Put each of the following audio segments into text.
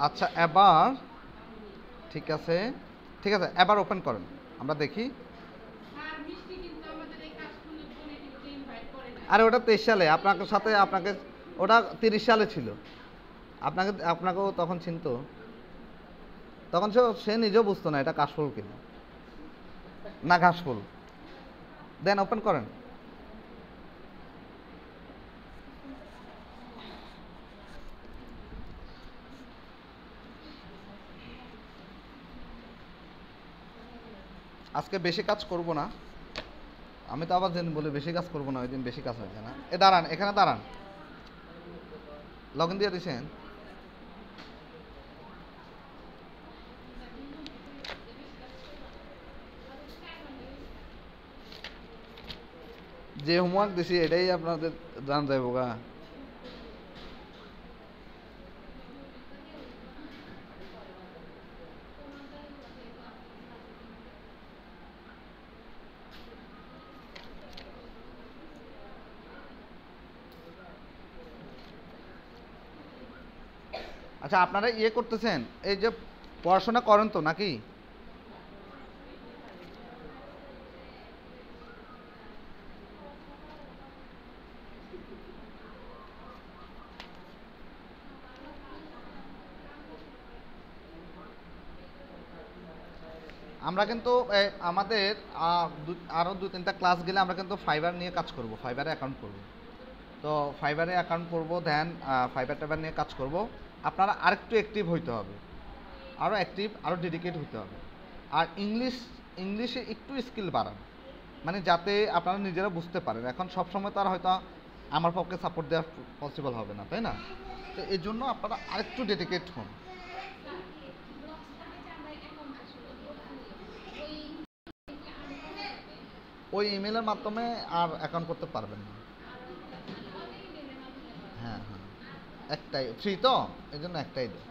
আচ্ছা এবার ঠিক আছে, ঠিক আছে, এবার ওপেন করেন, আমরা দেখি। আরে ওটা 23 সালে আপনার সাথে, আপনাকে ওটা 30 সালে ছিল, আপনাকেও তখন চিনতো, তখন সে নিজেও বুঝতো না এটা কাশফুল কিনা না ঘাসফুল। দেন ওপেন করেন। আজকে বেশি কাজ করব না, আমি তো আবার যেদিন বলি বেশি কাজ করব না ওই দিন বেশি কাজ হয়ে যায় না। দাঁড়ান, এখানে দাঁড়ান, লগ ইন দিয়ে দিয়েছেন? যে হোমওয়ার্ক দিছি এটাই আপনাদের জান যাইব গা। আচ্ছা আপনারা ইয়ে করতেছেন, এই যে পড়াশোনা করেন তো নাকি? আমরা কিন্তু আমাদের আরও 2-3টা ক্লাস গেলে আমরা কিন্তু ফাইবার নিয়ে কাজ করব, ফাইবারে অ্যাকাউন্ট করব। তো ফাইবারে অ্যাকাউন্ট করব, দেন ফাইবার টাইবার নিয়ে কাজ করব। আপনারা আরেকটু অ্যাক্টিভ হইতে হবে, আরও অ্যাক্টিভ, আরও ডেডিকেট হতে হবে। আর ইংলিশে একটু স্কিল বাড়ান, মানে যাতে আপনারা নিজেরা বুঝতে পারেন। এখন সবসময় তো আর হয়তো আমার পক্ষে সাপোর্ট দেওয়া পসিবল হবে না, তাই না? তো এই জন্য আপনারা আরেকটু ডেডিকেট হন। ওই ইমেলের মাধ্যমে আর অ্যাকাউন্ট করতে পারবেন না। হ্যাঁ হ্যাঁ, একটাই ফ্রি তো, এই জন্য একটাই দেয়।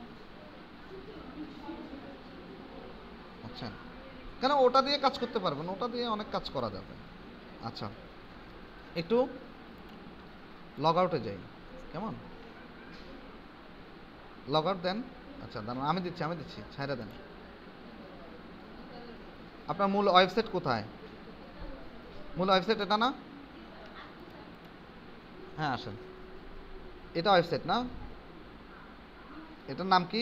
আচ্ছা, কেন ওটা দিয়ে কাজ করতে পারবেন, ওটা দিয়ে অনেক কাজ করা যাবে। আচ্ছা একটু লগ আউটে যাই, কেমন? লগ আউট দেন। আচ্ছা দাঁড়ান, আমি দিচ্ছি, ছাইরা দেন। আপনার মূল ওয়েবসাইট কোথায়? মূল ওয়েবসাইট এটা না? হ্যাঁ আসেন, এটা ওয়েবসাইট না? এটার নাম কি?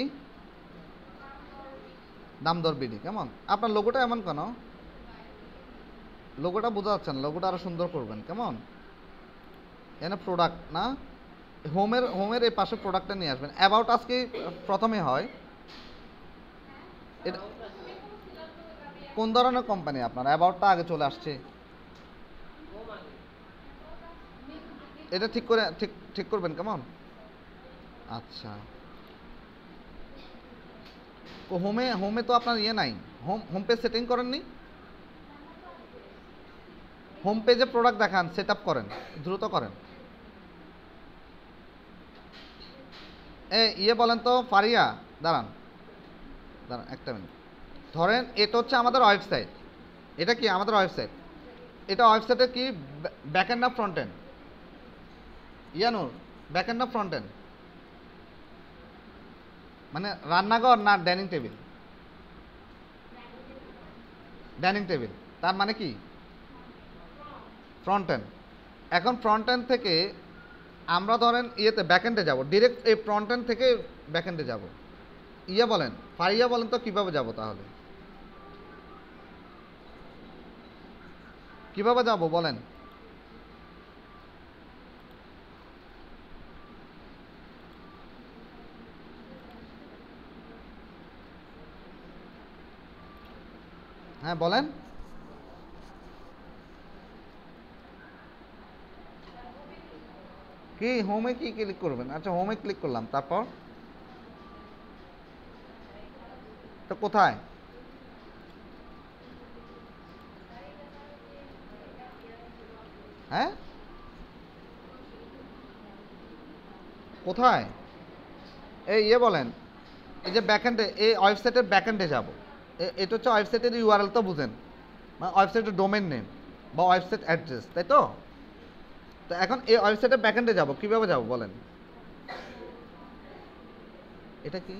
দামদর বিডি। কেমন আপনার লোগোটা এমন কেন? লোগোটা বোঝা যাচ্ছে না, লোগোটা আরো সুন্দর করবেন। কেমন? এখানে প্রোডাক্ট না, হোমের এই পাশে প্রোডাক্টটা নিয়ে আসবেন। অ্যাবাউট আজকে প্রথমে হয়। এটা কোন ধরনের কোম্পানি আপনার? অ্যাবাউটটা আগে চলে আসছে, এটা ঠিক করে ঠিক করবেন। কেমন? আচ্ছা, হোমে তো আপনার ইয়ে নাই, হোম পেজ সেটিং করেননি? হোম পেজে প্রোডাক্ট দেখান, সেট আপ করেন, দ্রুত করেন। ইয়ে বলেন তো ফারিয়া, দাঁড়ান দাঁড়ান একটা মিনিট। ধরেন এটা হচ্ছে আমাদের ওয়েবসাইট, এটা কি আমাদের ওয়েবসাইট? এটা ওয়েবসাইটে কি ব্যাক এন্ড না front end? Yanur, back end না ফ্রন্ট এন্ড? মানে রান্নাঘর না ডাইনিং টেবিল? ডাইনিং টেবিল, তার মানে কি ফ্রন্ট এন্ড। এখন ফ্রন্ট এন্ড থেকে আমরা ধরেন ইয়েতে ব্যাক এন্ডে যাবো, ডিরেক্ট এই ফ্রন্ট এন্ড থেকে ব্যাক এন্ডে যাবো। ইয়ে বলেন ফারিয়া, বলেন তো কিভাবে যাব তাহলে? কিভাবে যাব বলেন? হ্যাঁ বলেন। কি হোমে কি ক্লিক করবেন? আচ্ছা হোমে ক্লিক করলাম, তারপর তো কোথায়? হ্যাঁ কোথায়? এই ইয়ে বলেন, এই যে ব্যাকএন্ডে, এই ওয়েবসাইটের ব্যাকএন্ডে যাব। এটা হচ্ছে ওয়েবসাইটের ইউআরএল তো বুঝেন, মানে ওয়েবসাইটের ডোমেন নেম বা ওয়েবসাইট অ্যাড্রেস, তাই তো? তো এখন এই ওয়েবসাইটের ব্যাকএন্ডে যাব, কিভাবে যাব বলেন? এটা কি?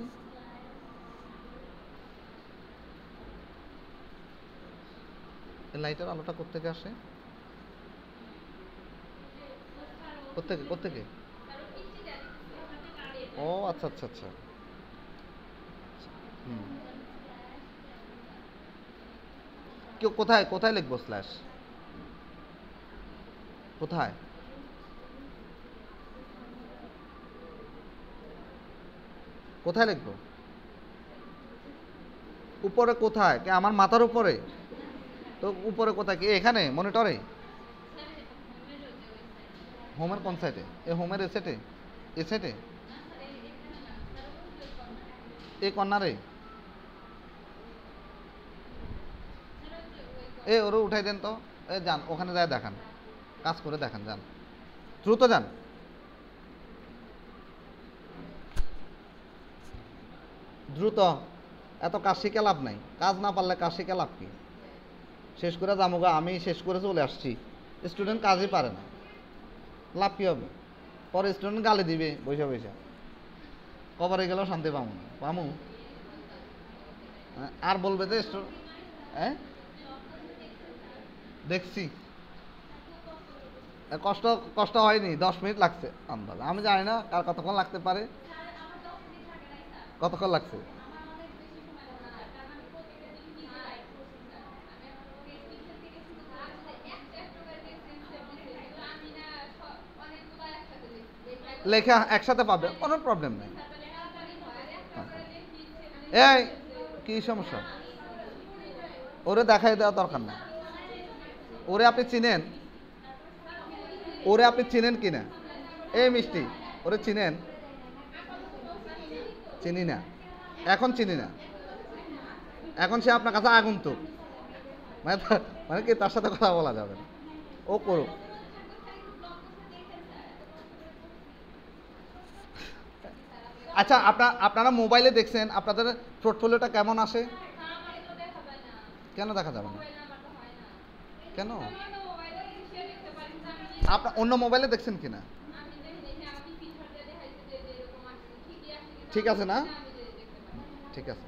লাইটের আলোটা কোত্থেকে আসে? কোত্থেকে কোত্থেকে? ও আচ্ছা আচ্ছা আচ্ছা। হুম। কেউ কোথায় কোথায় লিখবো স্ল্যাশ? কোথায়? কোথায় লিখবো? উপরে কোথায়? কে আমার মাথার উপরে? তো উপরে কোথায়? কি এখানে মনিটরে? হোমের কোন সাইডে? এ হোমের এ সেটে? এ সেটে? এ কর্নারে? এ ওরে উঠাই দেন তো। এ যান ওখানে যায় দেখান, কাজ করে দেখান, যান দ্রুত যান। দ্রুত, এত কাজ শিখে লাভ নাই, কাজ না পারলে কাজ শিখে লাভ কি? শেষ করে যামুগা, আমি শেষ করে চলে আসছি, স্টুডেন্ট কাজই পারে না, লাভ কি হবে? পরে স্টুডেন্ট গালি দিবে বৈশা বৈশা, কবরে গেলেও শান্তি পামু না, পামু? আর বলবে যে হ্যাঁ দেখছি, কষ্ট কষ্ট হয়নি, 10 মিনিট লাগছে আন্দাজ, আমি জানি না কার কতক্ষণ লাগতে পারে। কতক্ষণ লাগছে? লেখা একসাথে পাবে, কোনো প্রবলেম নেই। এই কি সমস্যা? ওরে দেখাই দেওয়া দরকার না। ওরে আপনি চিনেন? ওরে আপনি চিনেন কিনা? এই মিষ্টি, ওরে চিনেন? চিনি না, এখন চিনি না, এখন সে আপনার কাছে আগন্তুক, মানে মানে কি তার সাথে কথা বলা যাবে না, ও করুক। আচ্ছা আপনারা মোবাইলে দেখছেন আপনাদের পোর্টফোলিওটা কেমন আসে? কেন দেখা যাবে না? কেন? আপনার অন্য মোবাইলে দেখছেন কিনা? ঠিক আছে না? ঠিক আছে।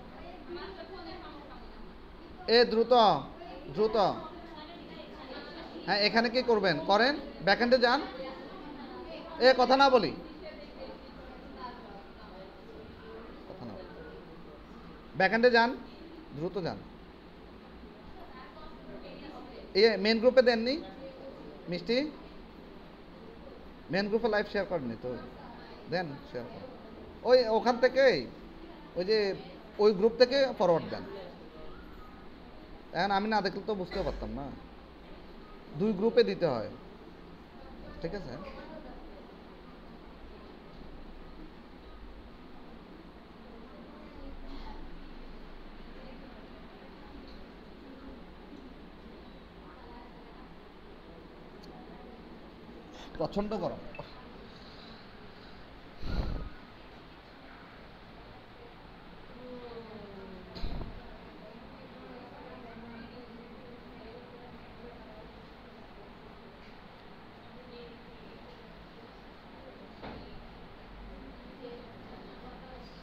এ দ্রুত দ্রুত, হ্যাঁ এখানে কি করবেন করেন, ব্যাকএন্ডে যান। এ কথা না বলি, কথা না, ব্যাকএন্ডে যান, দ্রুত যান। এ মেন গ্রুপে দেননি মিষ্টি? মেন গ্রুপে লাইভ শেয়ার করেননি তো, দেন শেয়ার করেন। ওই ওখান থেকে, ওই যে ওই গ্রুপ থেকে ফরওয়ার্ড দেন। এখন আমি না দেখলে তো বুঝতে পারতাম না, 2 গ্রুপে দিতে হয়, ঠিক আছে? প্রচন্ড গরম।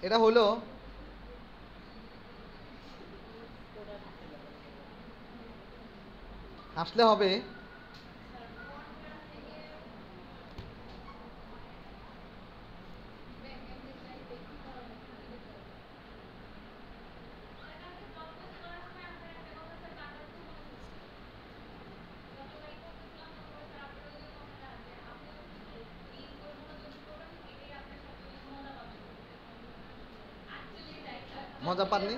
এটা হলো আসলে হবে। মজা পাননি?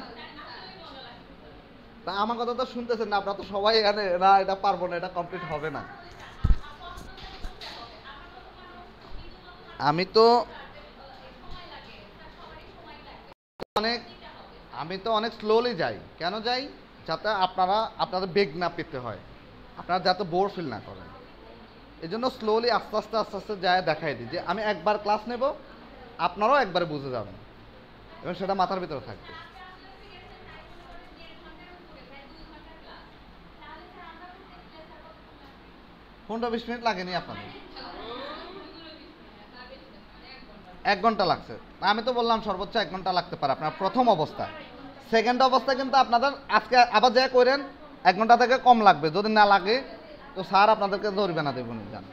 তা আমার কথা তো শুনতেছেন না, আপনারা তো সবাই এখানে, না এটা পারবো না, এটা কমপ্লিট হবে না। আমি তো অনেক আমি তো অনেক স্লোলি যাই, কেন যাই? যাতে আপনাদের বেগ না পেতে হয়, আপনারা যাতে বোর ফিল না করেন, এই জন্য স্লোলি আস্তে আস্তে আস্তে আস্তে যায় দেখাই দিই যে আমি একবার ক্লাস নেব, আপনারাও একবারে বুঝে যাবেন এবং সেটা মাথার ভিতরে থাকবে। 15-20 মিনিট লাগেনি আপনাদের? 1 ঘন্টা লাগছে? আমি তো বললাম সর্বোচ্চ 1 ঘন্টা লাগতে পারে আপনার প্রথম অবস্থায়। সেকেন্ড অবস্থায় কিন্তু আপনাদের আজকে আবার যা করেন 1 ঘন্টা থেকে কম লাগবে, যদি না লাগে তো স্যার আপনাদেরকে ধরবে না, দেবো জান।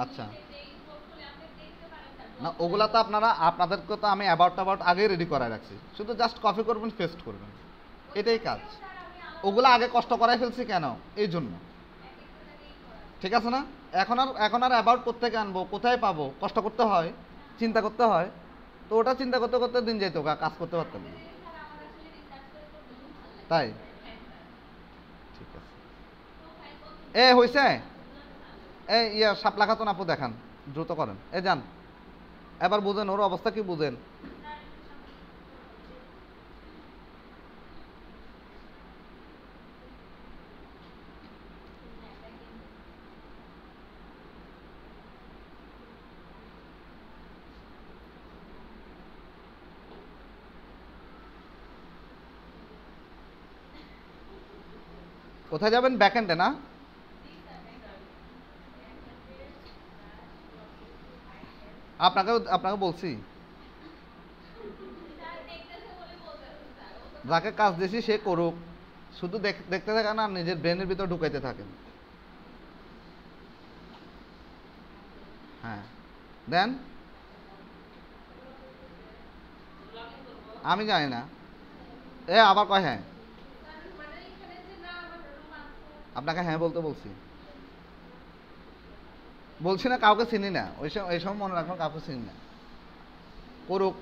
আচ্ছা না, ওগুলা তো আপনাদেরকে তো আমি অ্যাবাউট আগেই রেডি করায় রাখছি, শুধু জাস্ট কপি করবেন, পেস্ট করবেন, এটাই কাজ। ওগুলো আগে কষ্ট করাই ফেলছি কেন, এই জন্য। ঠিক আছে না? এখন আর অ্যাবাউট কোত্থেকে আনবো, কোথায় পাবো, কষ্ট করতে হয়, চিন্তা করতে হয়। তো ওটা চিন্তা করতে করতে দিন যেত, কাজ করতে পারতাম না। তাই ঠিক আছে। হইছে, শাপলা খাতুন আপু দেখান, দ্রুত করেন, যান। এবার বুঝেন ওর অবস্থা কি, বুঝেন। কোথায় যাবেন? ব্যাকএন্ডে না? আপনাকে বলছি, যাকে কাজ দিয়েছি সে করুক, শুধু দেখতে থাকেন আর নিজের ব্রেনের ভিতর ঢুকাইতে থাকেন। হ্যাঁ দেন, আমি জানি না। আবার কয় হ্যাঁ, আপনাকে হ্যাঁ বলতে বলছি না, কাউকে চিনি না, ওই সময় মনে রাখুন, কাউকে চিনি না, করুক।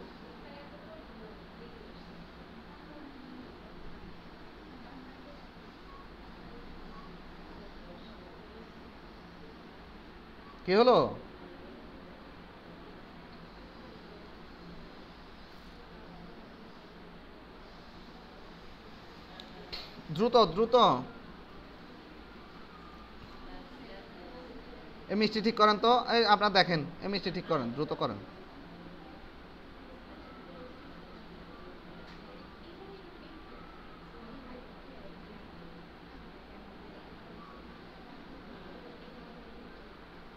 কি হলো? দ্রুত দ্রুত, মিষ্টি ঠিক করেন তো, আপনারা দেখেন, মিষ্টি ঠিক করেন, দ্রুত করেন।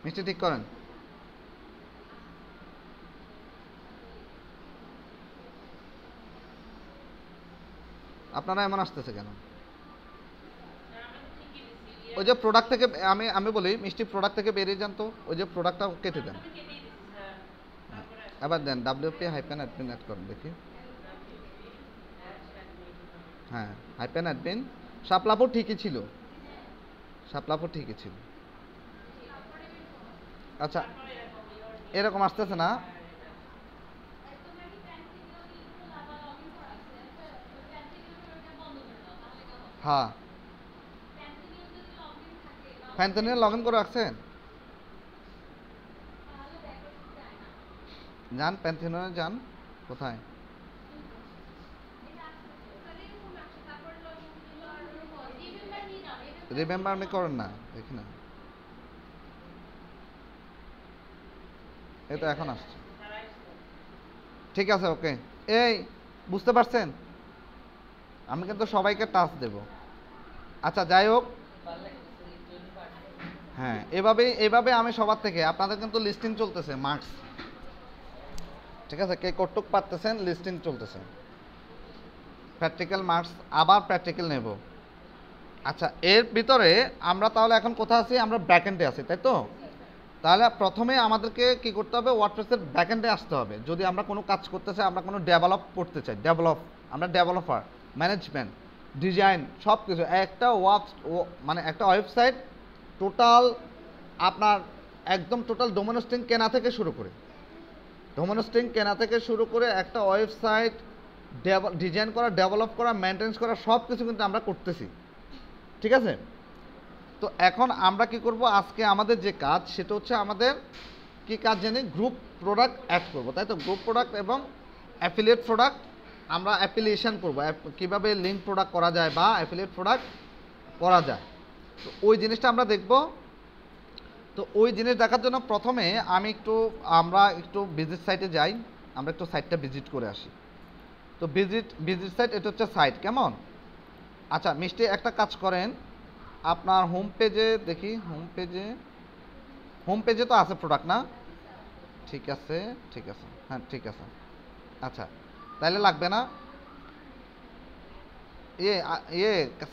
মিষ্টি ঠিক করেন। আপনারা এমন আসতেছে কেন? ওই যে প্রোডাক্ট থেকে আমি বলি, মিষ্টি প্রোডাক্ট থেকে বেরিয়ে যান তো, ওই যে প্রোডাক্টটা কেটে দেন। এবার দেন WP হাইপেন অ্যাডমিন অ্যাড করেন, দেখি। হ্যাঁ হাইপেন অ্যাডমিন, শাপলাপুর ঠিকই ছিল, শাপলাপুর ঠিকই ছিল। আচ্ছা এরকম আসতেছে না? হ্যাঁ ফ্যান্টনিয়াল লগ ইন করে রাখছেন? যান প্যান্থিনিয়াল যান, কোথায়? রিমেম্বার আমি করেন না, দেখি না, এই তো এখন আসছে। ঠিক আছে ওকে। বুঝতে পারছেন, আমি কিন্তু সবাইকে টাচ দেব। আচ্ছা যাই হোক, হ্যাঁ এভাবে আমি সবার থেকে, আপনাদের কিন্তু লিস্টিং চলতেছে, মার্কস। ঠিক আছে, কে কতটুক পারতেছেন, লিস্টিং চলতেছে। প্র্যাকটিক্যাল মার্কস, আবার প্র্যাকটিক্যাল নেব। আচ্ছা এর ভিতরে আমরা তাহলে এখন কোথায় আছি? আমরা ব্যাকএন্ডে আছি, তাই তো? তাহলে প্রথমে আমাদেরকে কি করতে হবে? ওয়ার্ডপ্রেসের ব্যাকএন্ডে আসতে হবে। যদি আমরা কোনো কাজ করতে চাই, আমরা কোনো ডেভেলপ করতে চাই, আমরা ডেভেলপার, ম্যানেজমেন্ট, ডিজাইন, সব কিছু একটা মানে একটা ওয়েবসাইট টোটাল আপনার একদম টোটাল ডোমেন হোস্টিং কেনা থেকে শুরু করে একটা ওয়েবসাইট ডিজাইন করা, ডেভেলপ করা, মেনটেন্স করা, সব কিছু কিন্তু আমরা করতেছি। ঠিক আছে, তো এখন আমরা কি করব? আজকে আমাদের যে কাজ সেটা হচ্ছে, আমাদের কি কাজ জানি, গ্রুপ প্রোডাক্ট অ্যাড করব, তাই তো? গ্রুপ প্রোডাক্ট এবং অ্যাফিলিয়েট প্রোডাক্ট আমরা অ্যাপ্লিকেশন করব, কিভাবে লিঙ্ক প্রোডাক্ট করা যায় বা অ্যাফিলিয়েট প্রোডাক্ট করা যায়, তো ওই জিনিসটা আমরা দেখব। তো ওই জিনিস দেখার জন্য প্রথমে আমরা একটু ভিজিট সাইটে যাই, আমরা একটু সাইটটা ভিজিট করে আসি। তো ভিজিট সাইট, এটা হচ্ছে সাইট, কেমন? আচ্ছা মিষ্টি একটা কাজ করেন, আপনার হোম পেজে দেখি, হোম পেজে তো আছে প্রোডাক্ট না? ঠিক আছে, হ্যাঁ ঠিক আছে। আচ্ছা, তাইলে লাগবে না।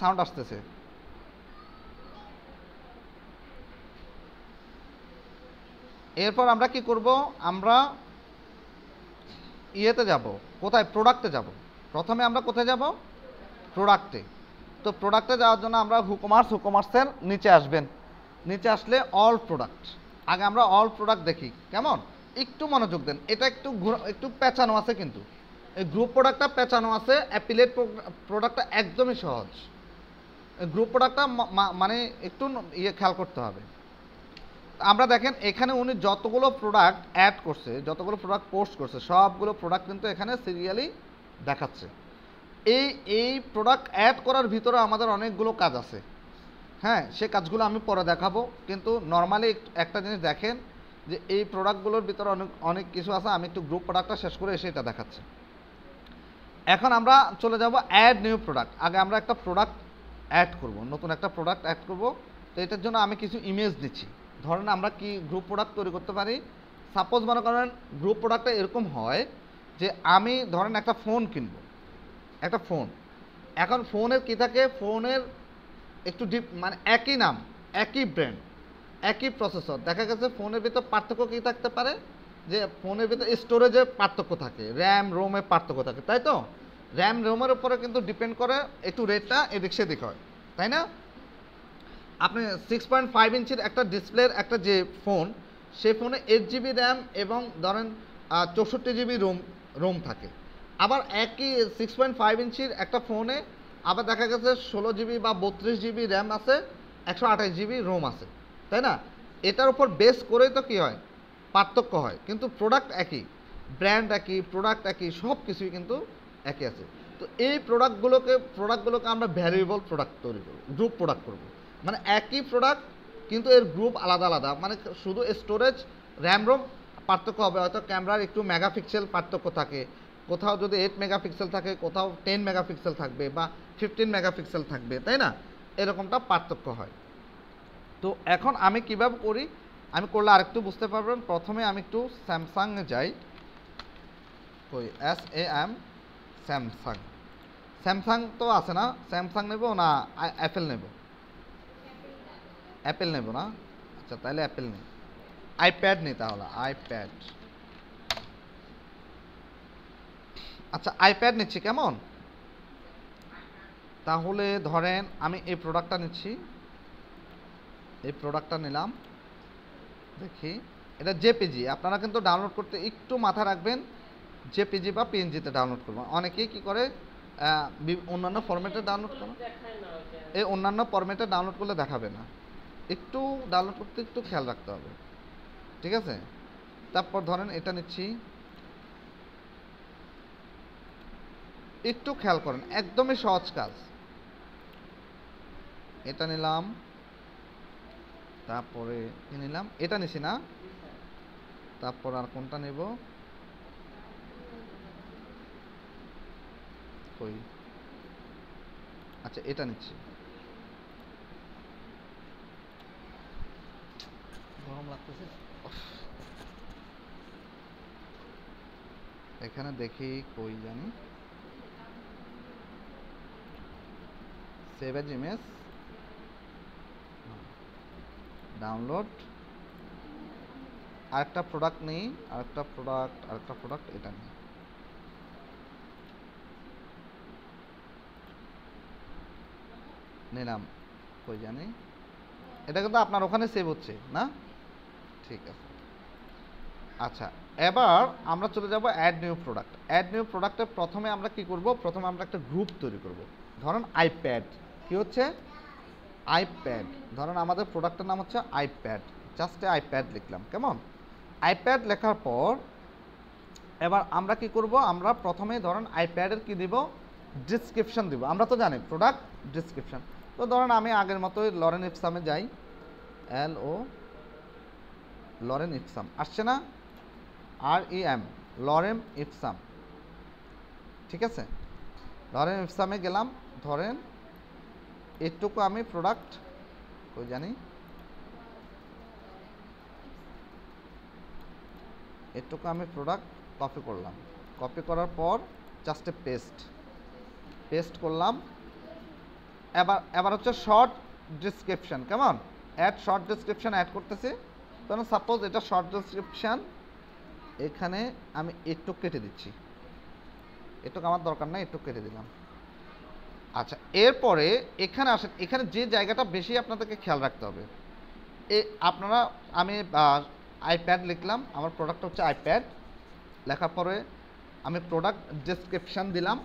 সাউন্ড আসতেছে। এরপর আমরা কি করব, আমরা ইয়েতে যাব, কোথায়, প্রোডাক্টে যাব। প্রথমে আমরা কোথায় যাব, প্রোডাক্টে। তো প্রোডাক্টে যাওয়ার জন্য আমরা হুকমার্সের নিচে আসবেন। নিচে আসলে অল প্রোডাক্ট, আগে আমরা অল প্রোডাক্ট দেখি কেমন। একটু মনোযোগ দেন, এটা একটু পেঁচানো আছে, কিন্তু এই গ্রুপ প্রোডাক্টটা পেঁচানো আছে, অ্যাপিলেট প্রোডাক্টটা একদমই সহজ। গ্রুপ প্রোডাক্টটা মানে একটু খেয়াল করতে হবে। আমরা দেখেন এখানে উনি যতগুলো প্রোডাক্ট অ্যাড করছে, যতগুলো প্রোডাক্ট পোস্ট করছে, সবগুলো প্রোডাক্ট কিন্তু এখানে সিরিয়ালি দেখাচ্ছে। এই প্রোডাক্ট অ্যাড করার ভিতরে আমাদের অনেকগুলো কাজ আছে। হ্যাঁ, সে কাজগুলো আমি পরে দেখাবো, কিন্তু নর্মালি একটা জিনিস দেখেন যে এই প্রোডাক্টগুলোর ভিতরে অনেক কিছু আছে। আমি একটু গ্রুপ প্রোডাক্টটা শেষ করে এসে এটা দেখাচ্ছি। এখন আমরা চলে যাব অ্যাড নিউ প্রোডাক্ট। আগে আমরা একটা প্রোডাক্ট অ্যাড করব, নতুন একটা প্রোডাক্ট অ্যাড করব। তো এটার জন্য আমি কিছু ইমেজ দিচ্ছি। ধরেন আমরা কি গ্রুপ প্রোডাক্ট তৈরি করতে পারি। সাপোজ মনে করেন গ্রুপ প্রোডাক্টটা এরকম হয় যে আমি ধরেন একটা ফোন কিনবো, একটা ফোন। এখন ফোনের কি থাকে, ফোনের একটু ডিপ মানে একই নাম, একই ব্র্যান্ড, একই প্রসেসর। দেখা গেছে ফোনের ভিতর পার্থক্য কী থাকতে পারে, যে ফোনের ভিতর স্টোরেজে পার্থক্য থাকে, র্যাম রোমের পার্থক্য থাকে, তাই তো। র্যাম রোমের উপরে কিন্তু ডিপেন্ড করে একটু রেটটা এদিক সেদিক হয়, তাই না। আপনি 6.5 ইঞ্চির একটা ডিসপ্লের একটা যে ফোন, সেই ফোনে 8 জিবি র্যাম এবং ধরেন 64 জিবি রোম থাকে। আবার একই 6.5 ইঞ্চির একটা ফোনে আবার দেখা গেছে 16 জিবি বা 32 জিবি র্যাম আছে, 128 জিবি রোম আছে, তাই না। এটার উপর বেস করেই তো কী হয়, পার্থক্য হয়, কিন্তু প্রোডাক্ট একই, ব্র্যান্ড একই, প্রোডাক্ট একই, সব কিছুই কিন্তু একই আছে। তো এই প্রোডাক্টগুলোকে আমরা ভ্যারিয়েবল প্রোডাক্ট তৈরি করব, গ্রুপ প্রোডাক্ট করব। মানে একই প্রোডাক্ট কিন্তু এর গ্রুপ আলাদা আলাদা, মানে শুধু স্টোরেজ র্যাম রোম পার্থক্য হবে। হয়তো ক্যামেরার একটু মেগাপিক্সেল পার্থক্য থাকে, কোথাও যদি 8 মেগাপিক্সেল থাকে, কোথাও 10 মেগাপিক্সেল থাকবে বা 15 মেগাপিক্সেল থাকবে, তাই না, এরকমটা পার্থক্য হয়। তো এখন আমি কিভাবে করি, আমি করলে আরেকটু বুঝতে পারবেন। প্রথমে আমি একটু স্যামসাংয়ে যাই, ওই SAM স্যামসাং। স্যামসাং তো আছে না, স্যামসাং নেব না অ্যাপেল নেব, অ্যাপেল নেব না। আচ্ছা, তাহলে অ্যাপেল নেই, আইপ্যাড নেই, তাহলে আইপ্যাড। আচ্ছা, আইপ্যাড নিচ্ছি কেমন। তাহলে ধরেন আমি এই প্রোডাক্টটা নিচ্ছি, এই প্রোডাক্টটা নিলাম। দেখি, এটা জেপিজি। আপনারা কিন্তু ডাউনলোড করতে একটু মাথা রাখবেন, জেপিজি বা পিএনজিতে ডাউনলোড করবেন। অনেকেই কি করে অন্যান্য ফরম্যাটে ডাউনলোড করে, এই অন্যান্য ফরম্যাটে ডাউনলোড করলে দেখাবে না। একটু ডাউনলোড করতে একটু খেয়াল রাখতে হবে, ঠিক আছে। তারপর ধরেন এটা নিচ্ছি, একটু খেয়াল করেন, একদমই সহজ কাজ। এটা নিলাম, তারপরে কি নিলাম, এটা নিছি না, তারপর আর কোনটা নেব, কই, আচ্ছা এটা নিচ্ছি। গরম লাগতেছে, এখানে দেখি কই জানি, সেভ এজ ইমেজ, ডাউনলোড। আরেকটা প্রোডাক্ট নেই, আরেকটা প্রোডাক্ট এটা নেই। নিলাম, কই জানি, এটা কিন্তু আপনার ওখানে সেভ হচ্ছে না, ঠিক আছে। আচ্ছা, এবার আমরা চলে যাব add new product. Add new প্রোডাক্টে প্রথমে আমরা কি করব, প্রথমে আমরা একটা গ্রুপ তৈরি করব। ধরুন আইপ্যাড, কি হচ্ছে, আইপ্যাড। ধরুন আমাদের প্রোডাক্টের নাম হচ্ছে আইপ্যাড, জাস্ট আইপ্যাড লিখলাম কেমন। আইপ্যাড লেখার পর এবার আমরা কি করব, আমরা প্রথমে ধরুন আইপ্যাডের কি দিব, ডিসক্রিপশন দিব। আমরা তো জানি প্রোডাক্ট ডিসক্রিপশন। তো ধরুন আমি আগের মতোই লরেন ইপসামে যাই, লরেন ইপসাম আসছে না, REM, লরেন ইপসাম, ঠিক আছে। লরেন ইপসামে গেলাম, ধরেন এটুকু আমি প্রোডাক্ট কই জানি, এটুকু আমি প্রোডাক্ট কপি করলাম। কপি করার পর জাস্ট পেস্ট করলাম। এবার হচ্ছে শর্ট ডিসক্রিপশন, কেমন? অ্যাড শর্ট ডিসক্রিপশন অ্যাড করতেছি। কারণ সাপোজ এটা শর্ট ডিসক্রিপশন, এখানে আমি একটু কেটে দিচ্ছি, একটু আমার দরকার নাই, একটু কেটে দিলাম। আচ্ছা, এরপরে এখানে আসেন, এখানে যে জায়গাটা বেশি আপনাদেরকে খেয়াল রাখতে হবে, আপনারা আমি আইপ্যাড লিখলাম, আমার প্রোডাক্ট হচ্ছে আইপ্যাড, লেখার পরে আমি প্রোডাক্ট ডেসক্রিপশান দিলাম,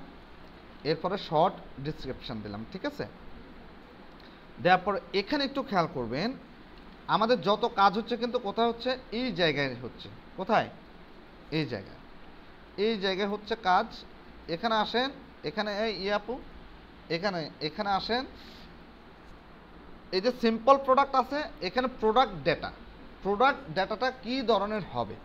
এরপরে শর্ট ডিসক্রিপশান দিলাম, ঠিক আছে? দেওয়ার পর এখানে একটু খেয়াল করবেন, আমাদের যত কাজ হচ্ছে কিন্তু কোথায় হচ্ছে, এই জায়গায় হচ্ছে। কোথায়? এই জায়গায় হচ্ছে কাজ। এখানে আসেন, এখানে এই আপু এখানে আসেন, এই যে সিম্পল প্রোডাক্ট আছে, এখানে প্রোডাক্ট ডেটাটা কি ধরনের হবে,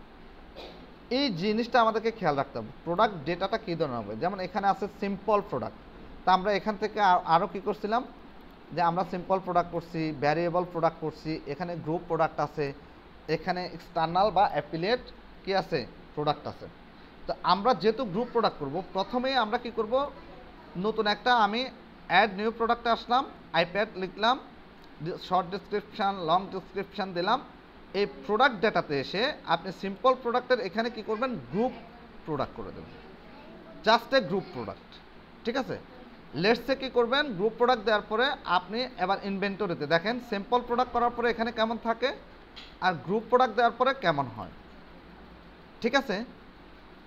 এই জিনিসটা আমাদেরকে খেয়াল রাখতে হবে। প্রোডাক্ট ডেটাটা কী ধরনের হবে, যেমন এখানে আছে সিম্পল প্রোডাক্ট, তা আমরা এখান থেকে আরও কী করছিলাম, যে আমরা সিম্পল প্রোডাক্ট করছি, ভ্যারিয়েবল প্রোডাক্ট করছি, এখানে গ্রুপ প্রোডাক্ট আছে, এখানে এক্সটার্নাল বা অ্যাফিলিয়েট কি আছে, প্রোডাক্ট আছে। তো আমরা যেহেতু গ্রুপ প্রোডাক্ট করব, প্রথমেই আমরা কি করব, নতুন একটা আমি অ্যাড নিউ প্রোডাক্টে আসলাম, আইপ্যাড লিখলাম, শর্ট ডিসক্রিপশান লং ডিসক্রিপশান দিলাম। এই প্রোডাক্ট ডেটাতে এসে আপনি সিম্পল প্রোডাক্টের এখানে কি করবেন, গ্রুপ প্রোডাক্ট করে দেবেন, জাস্ট এ গ্রুপ প্রোডাক্ট, ঠিক আছে? লেটসে কি করবেন, গ্রুপ প্রোডাক্ট দেওয়ার পরে আপনি এবার ইনভেন্টরিতে দেখেন সিম্পল প্রোডাক্ট করার পরে এখানে কেমন থাকে, আর গ্রুপ প্রোডাক্ট দেওয়ার পরে কেমন হয়, ঠিক আছে?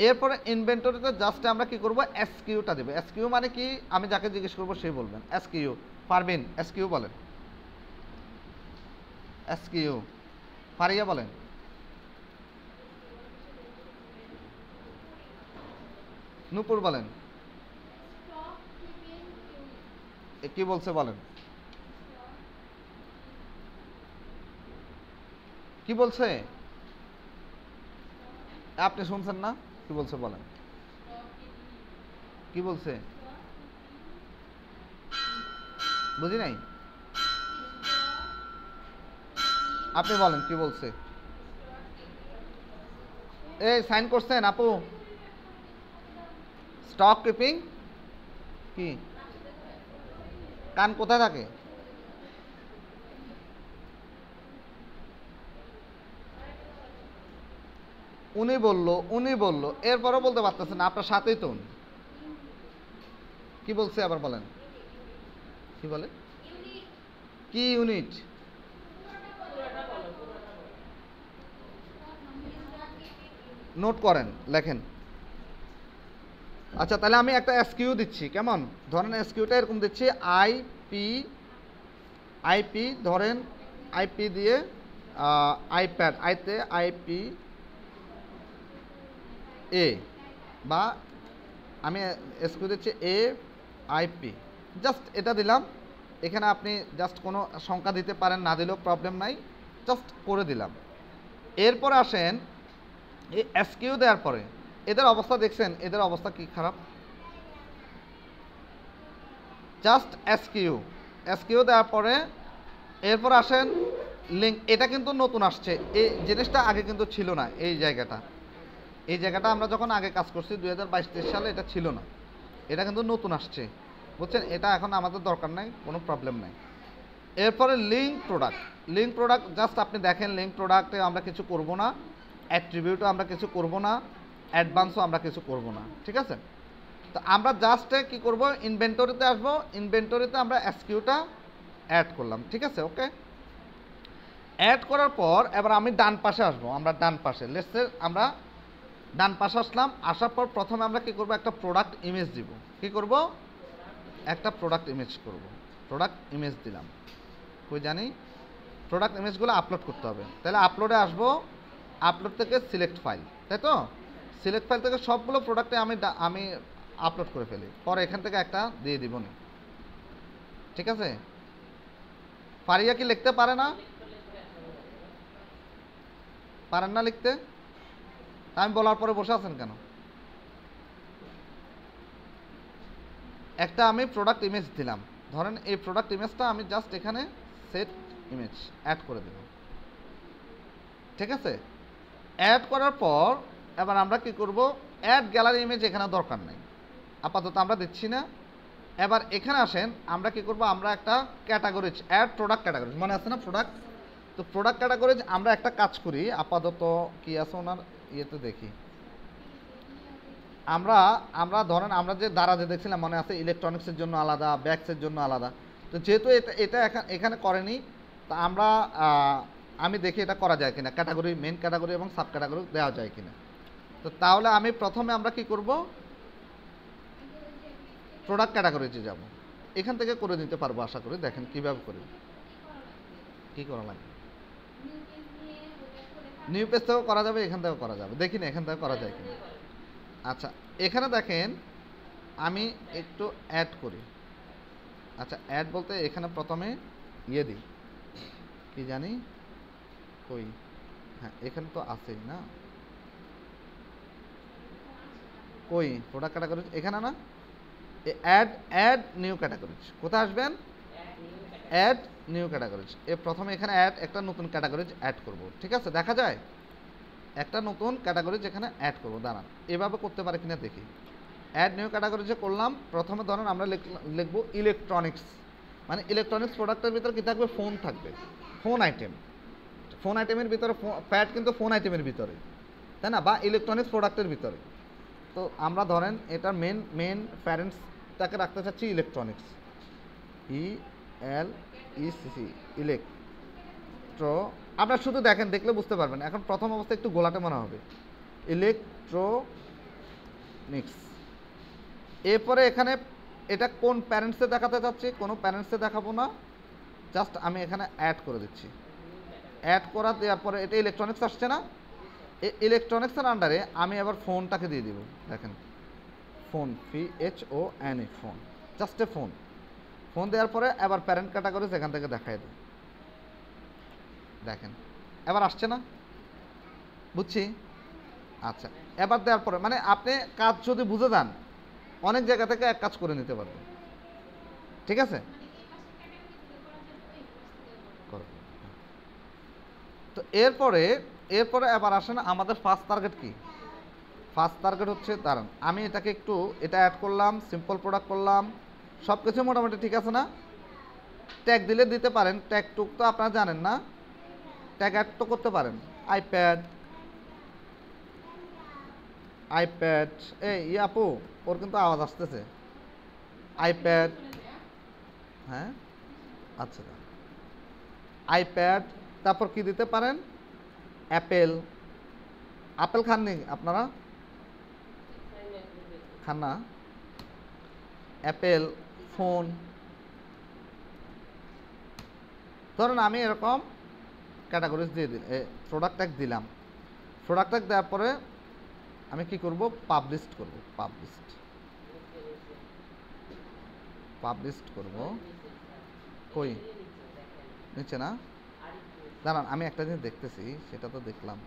এরপরে ইনভেন্টরিতে জাস্ট আমরা কি করব, এসকিউটা দেব। এসকিউ মানে কি, আমি যাকে জিজ্ঞেস করবো সেই বলবেন। এসকিউ, পারবেন এসকিউ বলেন, এসকিউ ফারিয়া বলেন, নূপুর বলেন, কি বলছে বলেন, কি বলছে? আপনি শুনছেন না, কি বলছে বলেন, কি বলছে? বুঝি নাই, আপনি বলেন কি বলছে। এই সাইন করছেন আপু, স্টক কিপিং কি, কান কোথায় থাকে? উনি বললো, এরপরও বলতে পারতেছেন, আপনার সাথেই তো উনি। কি বলছে আবার বলেন, কি বলে, কি ইউনিট? নোট করেন, লেখেন। আচ্ছা, তাহলে আমি একটা এসকিউ দিচ্ছি, কেমন? ধরেন এসকিউটা এরকম দিচ্ছি, আইপি ধরেন, আইপি দিয়ে আইপ্যাড, আইতে আইপি এ, বা আমি এসকিউ দিচ্ছি এ আইপি, জাস্ট এটা দিলাম। এখানে আপনি জাস্ট কোনো সংখ্যা দিতে পারেন, না দিলেও প্রবলেম নাই, জাস্ট করে দিলাম। এরপর আসেন, এই এসকিউ দেওয়ার পরে এদের অবস্থা দেখছেন, এদের অবস্থা কি খারাপ। জাস্ট এসকিউ দেওয়ার পরে এরপর আসেন লিঙ্ক, এটা কিন্তু নতুন আসছে, এই জিনিসটা আগে কিন্তু ছিল না। এই জায়গাটা আমরা যখন আগে কাজ করছি 2022-23 সালে এটা ছিল না, এটা কিন্তু নতুন আসছে, বুঝছেন? এটা এখন আমাদের দরকার নাই, কোনো প্রবলেম নাই। এরপরে লিঙ্ক প্রোডাক্ট জাস্ট আপনি দেখেন, লিঙ্ক প্রোডাক্টে আমরা কিছু করব না, অ্যাট্রিবিউটও আমরা কিছু করব না, অ্যাডভান্সও আমরা কিছু করব না, ঠিক আছে? তো আমরা জাস্ট কি করব, ইনভেন্টরিতে আসবো, ইনভেন্টরিতে আমরা এসকিউটা অ্যাড করলাম, ঠিক আছে? ওকে, অ্যাড করার পর এবার আমি ডান পাশে আসবো, আমরা ডান পাশে আমরা ডান পাশে আসলাম। আসার পর প্রথমে আমরা কি করব, একটা প্রোডাক্ট ইমেজ দিব। কি করব, একটা প্রোডাক্ট ইমেজ করব। প্রোডাক্ট ইমেজ দিলাম, কই জানি, প্রোডাক্ট ইমেজগুলো আপলোড করতে হবে। তাহলে আপলোডে আসবো, আপলোড থেকে সিলেক্ট ফাইল, তাই তো? সিলেক্ট ফাইল থেকে সবগুলো প্রোডাক্টে আমি আপলোড করে ফেলি, পরে এখান থেকে একটা দিয়ে দিব না, ঠিক আছে? ফারিয়া কি লিখতে পারে না, পারেন না লিখতে? আমি বলার পরে বসে আছেন কেন? একটা আমি প্রোডাক্ট ইমেজ দিলাম, ধরেন এই প্রোডাক্ট ইমেজটা আমি জাস্ট এখানে সেট ইমেজ অ্যাড করে দিলাম, ঠিক আছে? অ্যাড করার পর এবার আমরা কি করব, অ্যাড গ্যালারি ইমেজ এখানে দরকার নেই, আপাতত আমরা দিচ্ছি না। এবার এখানে আসেন, আমরা কি করব, আমরা একটা ক্যাটাগরিজ অ্যাড প্রোডাক্ট ক্যাটাগরিজ, মনে আছে না প্রোডাক্ট, তো প্রোডাক্ট ক্যাটাগরিজ আমরা একটা কাজ করি আপাতত, কি আছে ওনার ইয়েতে দেখি, আমরা আমরা ধরেন আমরা যে দারাজে দেখছিলাম মনে আছে, ইলেকট্রনিক্সের জন্য আলাদা, ব্যাগসের জন্য আলাদা, তো যেহেতু এটা এটা এখানে করেনি, তা আমরা আমি দেখি এটা করা যায় কিনা, ক্যাটাগরি মেন ক্যাটাগরি এবং সাব ক্যাটাগরি দেওয়া যায় কিনা। তো তাহলে আমি প্রথমে আমরা কি করব, প্রোডাক্ট ক্যাটাগরিতে যাব, এখান থেকে করে দিতে পারবো আশা করি। দেখেন কীভাবে করি, কী করা লাগে, নিউ পেজ থেকেও করা যাবে, এখান থেকেও করা যাবে, দেখি না এখান থেকে করা যায় কিনা। আচ্ছা এখানে দেখেন আমি একটু অ্যাড করি। আচ্ছা অ্যাড বলতে এখানে প্রথমে ইয়ে দিই, কি জানি কই, হ্যাঁ এখানে তো আছেই না, কই প্রোডাক্ট ক্যাটাগরিজ এখানে না, অ্যাড অ্যাড নিউ ক্যাটাগরিজ, কোথায় আসবেন, অ্যাড নিউ ক্যাটাগরিজ, প্রথমে এখানে অ্যাড একটা নতুন ক্যাটাগরিজ অ্যাড করব, ঠিক আছে, দেখা যায় একটা নতুন ক্যাটাগরিজ এখানে অ্যাড করব, দাঁড়ান এভাবে করতে পারে কিনা দেখি। অ্যাড নিউ ক্যাটাগরিজে করলাম, প্রথমে ধরেন আমরা লিখবো ইলেকট্রনিক্স, মানে ইলেকট্রনিক্স প্রোডাক্টের ভিতরে কী থাকবে, ফোন থাকবে, ফোন আইটেম, ফোন আইটেমের ভিতরে প্যাড কিন্তু ফোন আইটেমের ভিতরে, তাই না, বা ইলেকট্রনিক্স প্রোডাক্টের ভিতরে। তো আমরা ধরেন এটার মেন প্যারেন্টসটাকে রাখতে চাচ্ছি ইলেকট্রনিক্স, ELECTRO, আপনারা শুধু দেখেন, দেখলে বুঝতে পারবেন। এখন প্রথম অবস্থায় একটু গোলাটে মনে হবে, ইলেকট্রনিক্স। এরপরে এখানে এটা কোন প্যারেন্টসে দেখাতে চাচ্ছি, কোনো প্যারেন্টসে দেখাবো না, জাস্ট আমি এখানে অ্যাড করে দিচ্ছি। অ্যাড করা দেওয়ার পরে এটা ইলেকট্রনিক্স আসছে না, এই ইলেকট্রনিক্সের আন্ডারে আমি আবার ফোনটাকে দিয়ে দিব, দেখেন phone, FONE, phone, just a phone. Phone দেওয়ার পরে এবার প্যারেন্ট ক্যাটাগরিজ এখান থেকে দেখাই দিই, দেখেন এবার আসছে না, বুঝছি। আচ্ছা এবার দেওয়ার পরে মানে আপনি কাজ যদি বুঝে যান, অনেক জায়গা থেকে এক কাজ করে নিতে পারবেন, ঠিক আছে। তো এরপরে এবার আসেন আমাদের ফার্স্ট টার্গেট কি, ফার্স্ট টার্গেট হচ্ছে, দাঁড়ান আমি এটাকে একটু এটা অ্যাড করলাম, সিম্পল প্রোডাক্ট করলাম, সব কিছু মোটামুটি ঠিক আছে না। ট্যাগ দিলে দিতে পারেন, ট্যাগ টুক তো আপনারা জানেন না, ট্যাগ অ্যাড তো করতে পারেন, আইপ্যাড, এই আপু ওর কিন্তু আওয়াজ আসতেছে, আইপ্যাড, হ্যাঁ আচ্ছা আইপ্যাড, তারপর কি দিতে পারেন, আপেল খাননি আপনারা, খান না, অ্যাপেল ফোন, ধরুন আমি এরকম ক্যাটাগরিজ দিয়ে প্রোডাক্ট ট্যাগ দিলাম। প্রোডাক্ট ট্যাগ দেওয়ার পরে আমি কি করব, পাবলিশড করব, কই নিচে না, দাঁড়ান আমি একটা জিনিস দেখতেছি, সেটা তো দেখলাম,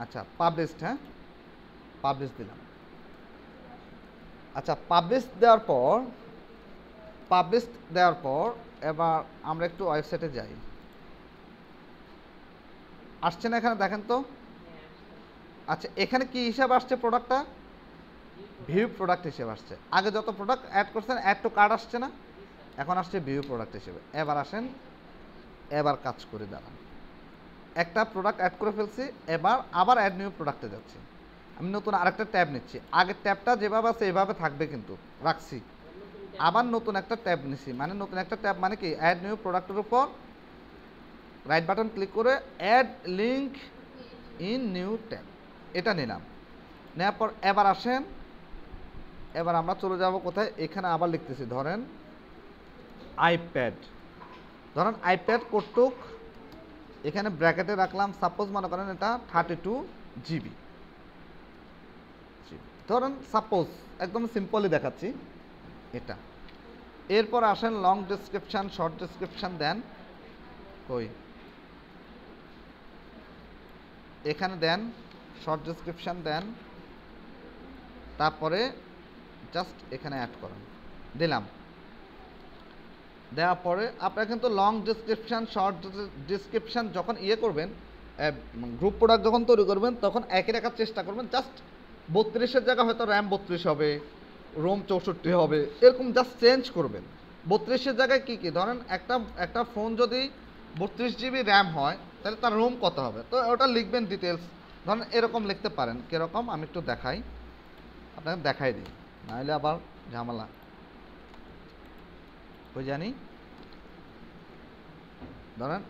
আচ্ছা পাবলিশড, হ্যাঁ পাবলিশ দিলাম। আচ্ছা পাবলিশ দেওয়ার পর এবার আমরা একটু ওয়েবসাইটে যাই, আসছে না এখানে দেখেন তো। আচ্ছা এখানে কি হিসাব আসছে, প্রোডাক্টটা ভিউ প্রোডাক্ট হিসেবে আসছে, আগে যত প্রোডাক্ট অ্যাড করছেন অ্যাড টু কার্ট আসছে না, এখন আসছে ভিউ প্রোডাক্ট হিসেবে। এবার আসেন, এবার কাজ করে দাঁড়ান, একটা প্রোডাক্ট অ্যাড করে ফেলছি, এবার আবার অ্যাড নিউ প্রোডাক্টে যাচ্ছি, আমি নতুন আরেকটা ট্যাব নিচ্ছি, আগের ট্যাবটা যেভাবে আছে এভাবে থাকবে কিন্তু রাখছি, আবার নতুন একটা ট্যাব নিচ্ছি, মানে নতুন একটা ট্যাব মানে কি, অ্যাড নিউ প্রোডাক্টের উপর রাইট বাটন ক্লিক করে add link in new tab, এটা নিলাম। নেওয়ার পর এবার আসেন, এবার আমরা চলে যাব কোথায়, এখানে আবার লিখতেছি, ধরেন আইপ্যাড কটুক, এখানে ব্র্যাকেটে রাখলাম, সাপোজ মনে করেন এটা 32 GB, ধরেন সাপোজ একদম সিম্পলি দেখাচ্ছি এটা। এরপর আসেন লং ডেসক্রিপশন, শর্ট ডেসক্রিপশন দেন, কই এখানে দেন, শর্ট ডেসক্রিপশন দেন, তারপরে জাস্ট এখানে অ্যাড করেন, দিলাম। দেওয়ার পরে আপনারা কিন্তু লং ডিসক্রিপশান শর্ট ডিসক্রিপশান যখন করবেন, গ্রুপ প্রোডাক্ট যখন তৈরি করবেন তখন একই রাখার চেষ্টা করবেন। জাস্ট 32-এর জায়গায় হয়তো র্যাম 32 হবে, রোম 64 হবে, এরকম জাস্ট চেঞ্জ করবেন। 32-এর জায়গায় কী কী ধরেন, একটা ফোন যদি 32 জিবি র্যাম হয় তাহলে তার রোম কত হবে, তো ওটা লিখবেন ডিটেলস। ধরেন এরকম লিখতে পারেন, কীরকম আমি একটু দেখাই, আপনাকে দেখাই দিই, নাহলে আবার ঝামেলা ওই জানি। ধরেন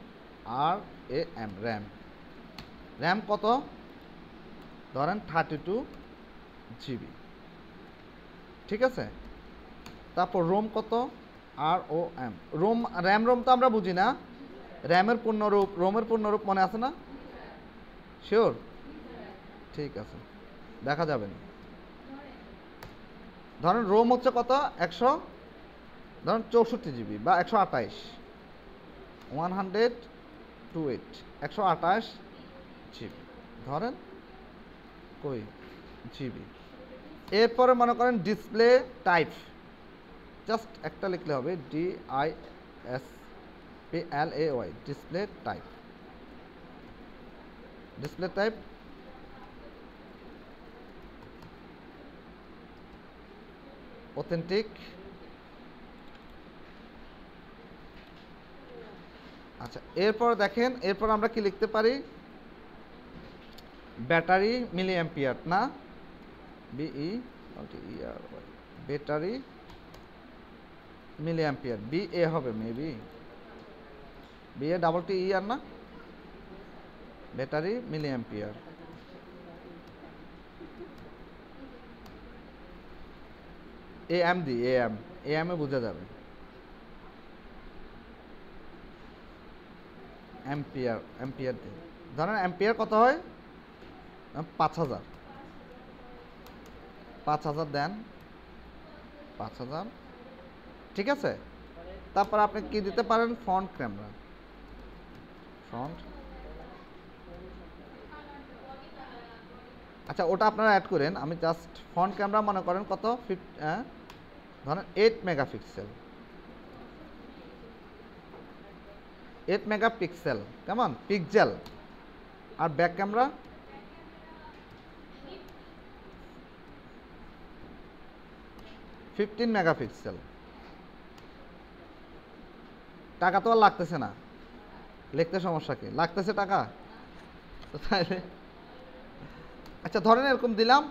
RAM, র্যাম কত, ধরেন 32 জিবি, ঠিক আছে। তারপর রোম কত, ROM, রোম তো আমরা বুঝি না, র্যামের পূর্ণরূপ, রোমের পূর্ণরূপ মনে আছে না? শিওর? ঠিক আছে, দেখা যাবে না। ধরেন রোম হচ্ছে কত, 64 জিবি বা 128, 128 জিবি, ধরেন কই জিবি। এরপরে মনে করেন ডিসপ্লে টাইপ, জাস্ট একটা লিখলে হবে, DISPLAY, ডিসপ্লে টাইপ। অথেন্টিক। আচ্ছা, এরপর দেখেন, এরপর আমরা কি লিখতে পারি, ব্যাটারি মিলি অ্যাম্পিয়ার, না BERY, battery milliampere, BA হবে মেবি, BATTER না, ব্যাটারি মিলি অ্যাম্পিয়ার। AM দি, AM এ বোঝা যাবে, অ্যাম্পিয়ার দি। ধরেন অ্যাম্পিয়ার কত হয়, 5000 দেন, 5000, ঠিক আছে। তারপর আপনি কি দিতে পারেন, ফ্রন্ট ক্যামেরা, আচ্ছা ওটা আপনারা অ্যাড করেন, আমি জাস্ট ফ্রন্ট ক্যামেরা মনে করেন কত, ধরেন 8 মেগাপিক্সেল, 8 মেগাপিক্সেল, কেমন পিক্সেল। আর ব্যাক ক্যামেরা 15 মেগাপিক্সেল। টাকা তো আর লাগতেছে না, লিখতে সমস্যা কি, লাগতেছে টাকা তো তাইলে। আচ্ছা ধরেন এরকম দিলাম,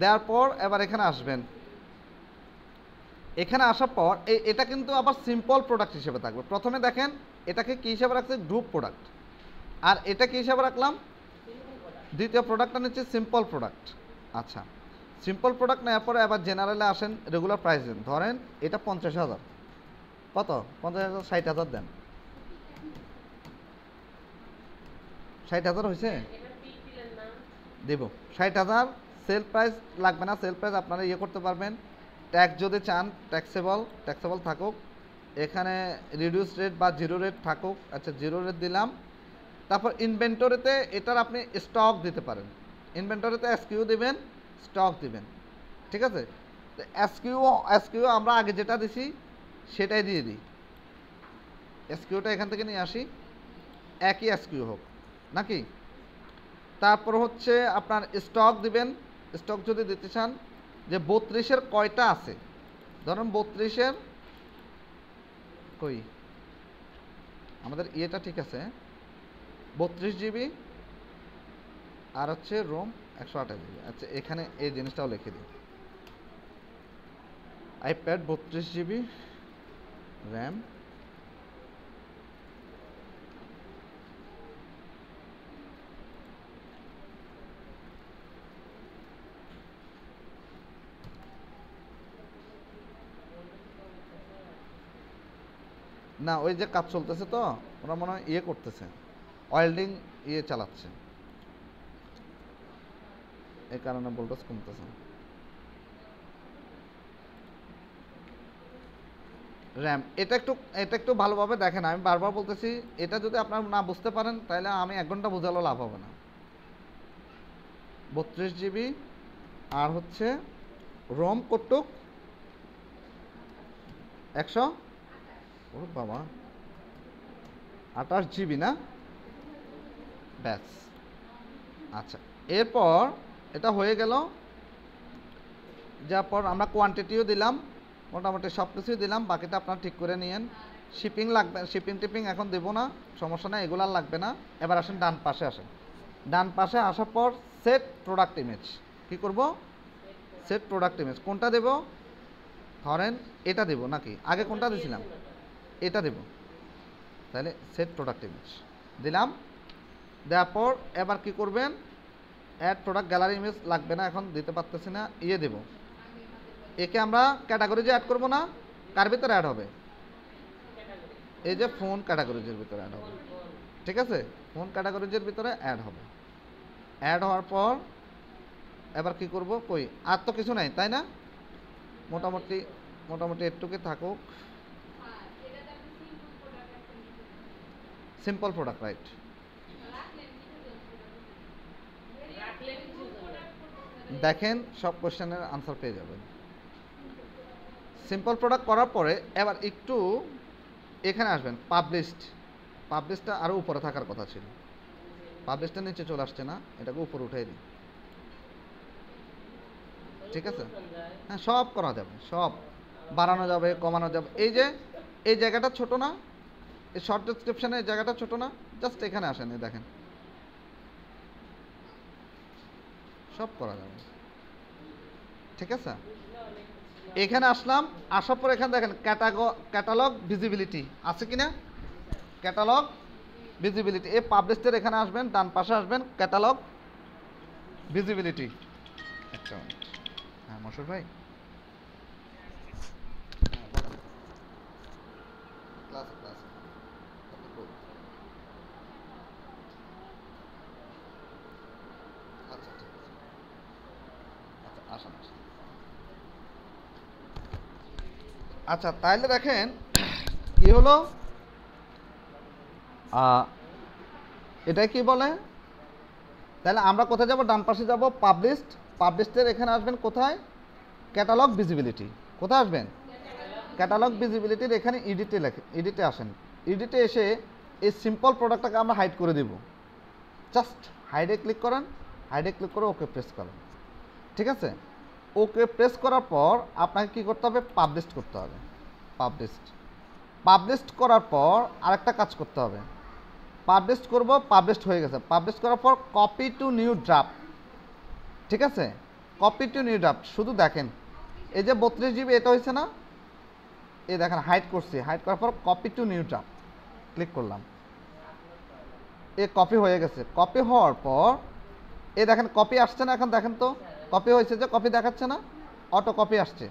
দেওয়ার পর এবার এখানে আসবেন, এখানে আসার পর এটা কিন্তু আবার সিম্পল প্রোডাক্ট হিসেবে থাকবে। প্রথমে দেখেন এটাকে কি হিসেবে রাখছে, গ্রুপ প্রোডাক্ট, আর এটা কি হিসেবে রাখলাম, দ্বিতীয় প্রোডাক্টটা নিচ্ছে সিম্পল প্রোডাক্ট। আচ্ছা, সিম্পল প্রোডাক্ট নেওয়ার পরে এবার জেনারেলে আসেন, রেগুলার প্রাইস দেন, ধরেন এটা 50,000, কত 50,000, 60,000 দেন, 60,000 হয়েছে, দেব 60,000। সেল প্রাইস লাগবে না, সেল প্রাইস আপনারা করতে পারবেন, ট্যাক্স যদি চান ট্যাক্সেবল থাকুক, এখানে রিডিউস রেট বা জিরো রেট থাকুক। আচ্ছা জিরো রেট দিলাম। তারপর ইনভেন্টরিতে এটার আপনি স্টক দিতে পারেন, ইনভেন্টরিতে SKU দিবেন, স্টক দিবেন, ঠিক আছে। তো SKU আমরা আগে যেটা দিছি সেটাই দিয়ে দিই, SKUটা এখান থেকে নিয়ে আসি, একই SKU হোক নাকি। তারপর হচ্ছে আপনার স্টক দিবেন, স্টক যদি দিতে চান যে 32-এর কয়টা আছে, ধরুন 32-এর কই, আমাদের ইয়েটা ঠিক আছে, 32 জিবি আর হচ্ছে রোম 128 জিবি। আচ্ছা এখানে এই জিনিসটাও লিখে দিই, আইপ্যাড 32 জিবি র্যাম, না ওই যে কাজ চলতেছে তো ওরা মনে হয় করতেছে, ওয়েল্ডিং চালাচ্ছে, এই কারণে ভোল্টেজ কমতেছে। র্যাম এটা একটু ভালোভাবে দেখেন, আমি বারবার বলতেছি, এটা যদি আপনারা না বুঝতে পারেন তাহলে আমি 1 ঘন্টা বোঝালেও লাভ হবে না। 32 জিবি আর হচ্ছে রোম কটুক 100 ও বাবা, 28 GB না? ব্যাস। আচ্ছা, এরপর এটা হয়ে গেল। যার পর আমরা কোয়ান্টিটিও দিলাম, মোটামুটি সব কিছুই দিলাম, বাকিটা আপনারা ঠিক করে নিয়েন। শিপিং লাগবে, শিপিং টিপিং এখন দেবো না, সমস্যা নেই, এগুলো আর লাগবে না। এবার আসেন ডান পাশে আসেন। ডান পাশে আসার পর সেট প্রোডাক্ট ইমেজ, কী করব? Set product image. কোনটা দেব? ধরেন এটা দেব নাকি, আগে কোনটা দিয়েছিলাম? এটা দেব। তাহলে সেট প্রোডাক্ট ইমেজ দিলাম। দেওয়ার পর এবার কি করবেন? অ্যাড প্রোডাক্ট গ্যালারি ইমেজ লাগবে না, এখন দিতে পারতেছি না, ইয়ে দেব। একে আমরা ক্যাটাগরিজে অ্যাড করব না, কার ভিতরে অ্যাড হবে? এই যে ফোন ক্যাটাগরিজের ভিতরে অ্যাড হবে। ঠিক আছে, ফোন ক্যাটাগরিজের ভিতরে অ্যাড হবে। অ্যাড হওয়ার পর এবার কি করব? কই, আর তো কিছু নাই তাই না? মোটামুটি মোটামুটি একটুকে থাকুক। Simple product, right. দেখেন সব কোশ্চেনের আনসার পেয়ে যাবেন। সিম্পল প্রোডাক্ট করার পরে এবার একটু এখানে আসবেন, পাবলিশড। পাবলিশটা আরও উপরে থাকার কথা ছিল, পাবলিশটা নিচে চলে আসছে না, এটাকে উপরে উঠাই দিই। ঠিক আছে, হ্যাঁ সব করা যাবে, সব বাড়ানো যাবে, কমানো যাবে। এই যে এই জায়গাটা ছোট না, এই শর্ট ডেসক্রিপশনে এই জায়গাটা ছোট না, জাস্ট এখানে আসেন, এই দেখেন সব করা যাবে। ঠিক আছে, এখানে আসলাম, আসার পর এখানে দেখেন ক্যাটালগ ভিজিবিলিটি আছে কিনা? ক্যাটালগ ভিজিবিলিটি, এই পাবলিশড এখানে আসবেন, ডান পাশে আসবেন, ক্যাটালগ ভিজিবিলিটি। একটা মিনিট, হ্যাঁ মশর ভাই, ক্লাসে ক্লাসে আচ্ছা ঠিক আছে, আচ্ছা আসেন আসেন। আচ্ছা তাইলে দেখেন কি হলো, এটা কি বলে? তাহলে আমরা কোথায় যাব? ডান পাশে যাব, পাবলিশড। পাবলিশডের এখানে আসবেন কোথায়? Catalogue visibility. কোথায় আসবেন? ক্যাটালগ ভিজিবিলিটির এখানে এডিটে লেখে, এডিটে আসেন। এডিটে এসে এই সিম্পল প্রোডাক্টটাকে আমরা হাইড করে দেব। জাস্ট হাইডে ক্লিক করেন, হাইডে ক্লিক করে ওকে প্রেস করেন। ঠিক আছে, ওকে প্রেস করার পর আপনাকে কি করতে হবে? পাবলিশড করতে হবে। পাবলিশড, পাবলিশড করার পর আরেকটা কাজ করতে হবে। পাবলিশড করব, পাবলিশড হয়ে গেছে। পাবলিশ করার পর কপি টু নিউ ড্রাফট। ঠিক আছে, কপি টু নিউ ড্রাফট। শুধু দেখেন এই যে 32 GB এটা হয়েছে না, এই দেখেন হাইড করছি, হাইড করার পর copy to new draft click করলাম, এ কপি হয়ে গেছে। কপি হওয়ার পর এই দেখেন কপি আসছে না, এখন দেখেন তো কপি হয়েছে, যে কপি দেখাচ্ছে না, অটো কপি আসছে।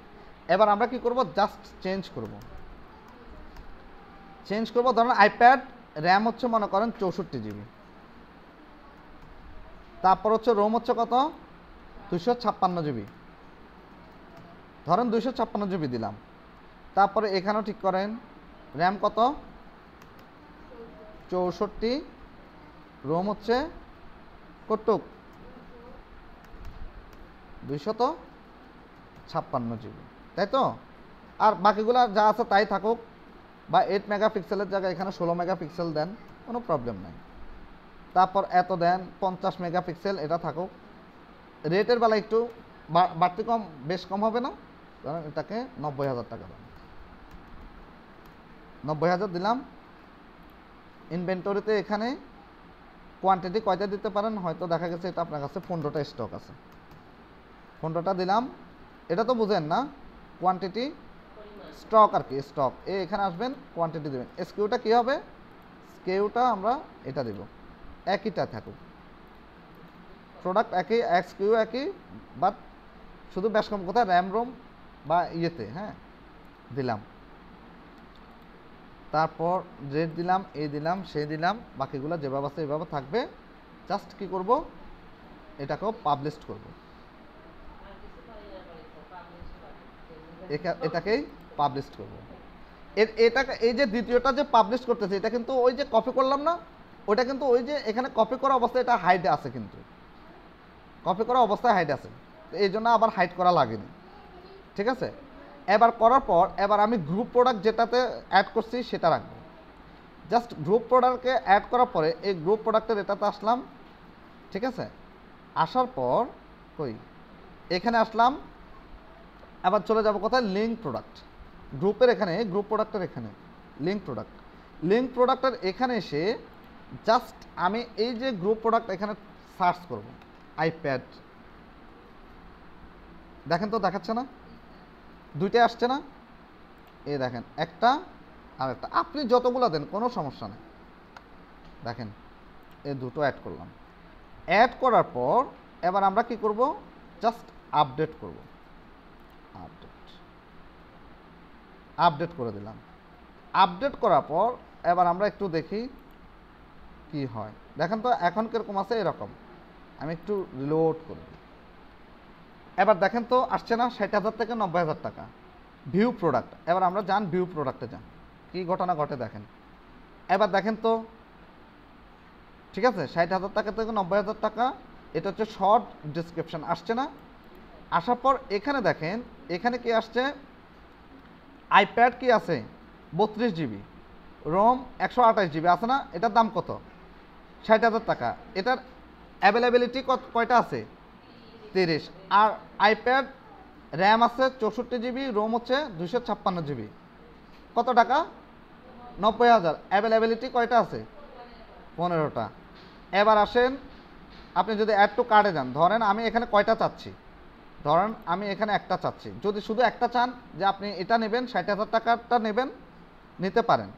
এবার আমরা কি করব? জাস্ট চেঞ্জ করব। চেঞ্জ করব, ধরেন আইপ্যাড র্যাম হচ্ছে মনে করেন 64 GB, তারপর হচ্ছে রোম হচ্ছে কত? 256 GB, ধরেন 256 GB দিলাম। তারপরে এখানেও ঠিক করেন র্যাম কত? 64, রোম হচ্ছে কতটুক? 256 GB, তাই তো? আর বাকিগুলো যা আছে তাই থাকুক, বা 8 মেগাপিক্সেলের জায়গায় এখানে 16 মেগাপিক্সেল দেন, কোনো প্রবলেম নাই। তারপর এত দেন 50 মেগাপিক্সেল, এটা থাকুক। রেটের বেলা একটু বাড়তি কম, বেশ কম হবে না? কারণ এটাকে 90,000 টাকা দেন, 90,000 দিলাম। ইনভেন্টরিতে এখানে কোয়ান্টিটি কয়টা দিতে পারেন? হয়তো দেখা গেছে এটা আপনার কাছে 15টা স্টক আছে, 15টা দিলাম। এটা তো বুঝেন না, কোয়ান্টিটি স্টক আর কি, স্টক। এখানে আসবেন, কোয়ান্টিটি দেবেন। এসকিউটা কী হবে? স্কিউটা আমরা এটা দেব, একইটা থাকুক, প্রোডাক্ট একই, এক্সকিউ একই, বাট শুধু বেশ কম কোথায়? র্যাম রোম বা ইয়েতে, হ্যাঁ দিলাম। তারপর রেট দিলাম, এই দিলাম, সেই দিলাম, বাকিগুলো যেভাবে আছে এভাবে থাকবে। জাস্ট কি করব? এটাকেও পাবলিশ করব, এটাকেই পাবলিশ করব। এটাকে এই যে দ্বিতীয়টা যে পাবলিশ করতেছে, এটা কিন্তু ওই যে কপি করলাম না, ওটা কিন্তু ওই যে এখানে কপি করা অবস্থায় এটা হাইড আছে, কিন্তু কপি করা অবস্থায় হাইড আছে, এই জন্য আবার হাইড করা লাগেনি। ঠিক আছে, এবার করার পর এবার আমি গ্রুপ প্রোডাক্ট যেটাতে অ্যাড করছি সেটা রাখবো। জাস্ট গ্রুপ প্রোডাক্টকে অ্যাড করার পরে এই গ্রুপ প্রোডাক্টের এটাতে আসলাম, ঠিক আছে? আসার পর কই এখানে আসলাম, আবার চলে যাব কোথায়, লিঙ্ক প্রোডাক্ট। গ্রুপের এখানে, গ্রুপ প্রোডাক্টের এখানে লিঙ্ক প্রোডাক্ট, লিঙ্ক প্রোডাক্টের এখানে এসে জাস্ট আমি এই যে গ্রুপ প্রোডাক্ট এখানে সার্চ করব, আইপ্যাড। দেখেন তো দেখাচ্ছে না, দুইটাই আসছে না? এই দেখেন একটা আর একটা, আপনি যতগুলো দেন কোনো সমস্যা নেই। দেখেন এই দুটো অ্যাড করলাম, অ্যাড করার পর এবার আমরা কি করব, জাস্ট আপডেট করব, আপডেট করে দিলাম। আপডেট করার পর এবার আমরা একটু দেখি কি হয়। দেখেন তো এখন কিরকম আছে, এরকম। আমি একটু রিলোড করি, এবার দেখেন তো আসছে না, 60,000 থেকে 90,000 টাকা ভিউ প্রোডাক্ট। এবার আমরা যান ভিউ প্রোডাক্টে যান, কি ঘটনা ঘটে দেখেন। এবার দেখেন তো, ঠিক আছে, 60,000 টাকা থেকে 90,000 টাকা, এটা হচ্ছে শর্ট ডিসক্রিপশন, আসছে না? আসার পর এখানে দেখেন, এখানে কি আসছে, আইপ্যাড কি আছে 32 জিবি, রোম 128 জিবি আছে না? এটার দাম কত, 60,000 টাকা। এটার অ্যাভেলেবিলিটি কয়টা আছে, 30। আর আইপ্যাড র্যাম আছে 64 জিবি, রোম হচ্ছে 256 জিবি, কত টাকা, 90,000। অ্যাভেলেবিলিটি কয়টা আছে, 15টা। এবার আসেন, আপনি যদি অ্যাড টু কার্ডে যান, ধরেন আমি এখানে কয়টা চাচ্ছি, ধরেন আমি এখানে একটা চাচ্ছি। যদি শুধু একটা চান যে আপনি এটা নেবেন, 60,000 টাকাটা নেবেন, নিতে পারেন।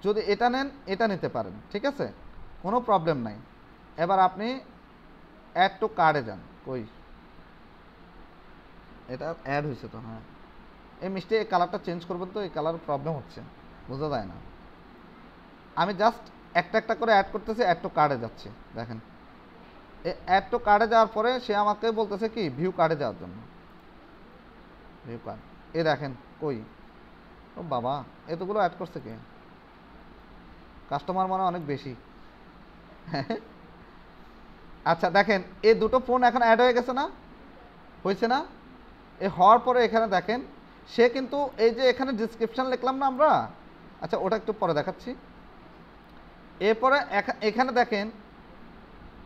যদি এটা নেন, এটা নিতে পারেন, ঠিক আছে, কোনো প্রবলেম নাই। এবার আপনি অ্যাড টু কার্ডে যান, কই এটা অ্যাড হয়েছে তো, হ্যাঁ। এই মিষ্টি এই কালারটা চেঞ্জ করবেন তো, এই কালার প্রবলেম হচ্ছে, বোঝা যায় না। আমি জাস্ট একটা একটা করে অ্যাড করতেছি, অ্যাড টু কার্ডে যাচ্ছে। দেখেন অ্যাড টু কার্ডে যাওয়ার পরে সে আমাকে বলতেছে কি, ভিউ কার্ডে যাওয়ার জন্য, ভিউ কার্ড। এ দেখেন কই, ও বাবা, এতগুলো অ্যাড করছে কে, কাস্টমার মানে অনেক বেশি। আচ্ছা দেখেন, এই দুটো ফোন এখন অ্যাড হয়ে গেছে না, হয়েছে না? এ হওয়ার পরে এখানে দেখেন, সে কিন্তু এই যে এখানে ডিসক্রিপশান লিখলাম না আমরা, আচ্ছা ওটা একটু পরে দেখাচ্ছি। এরপরে এখানে দেখেন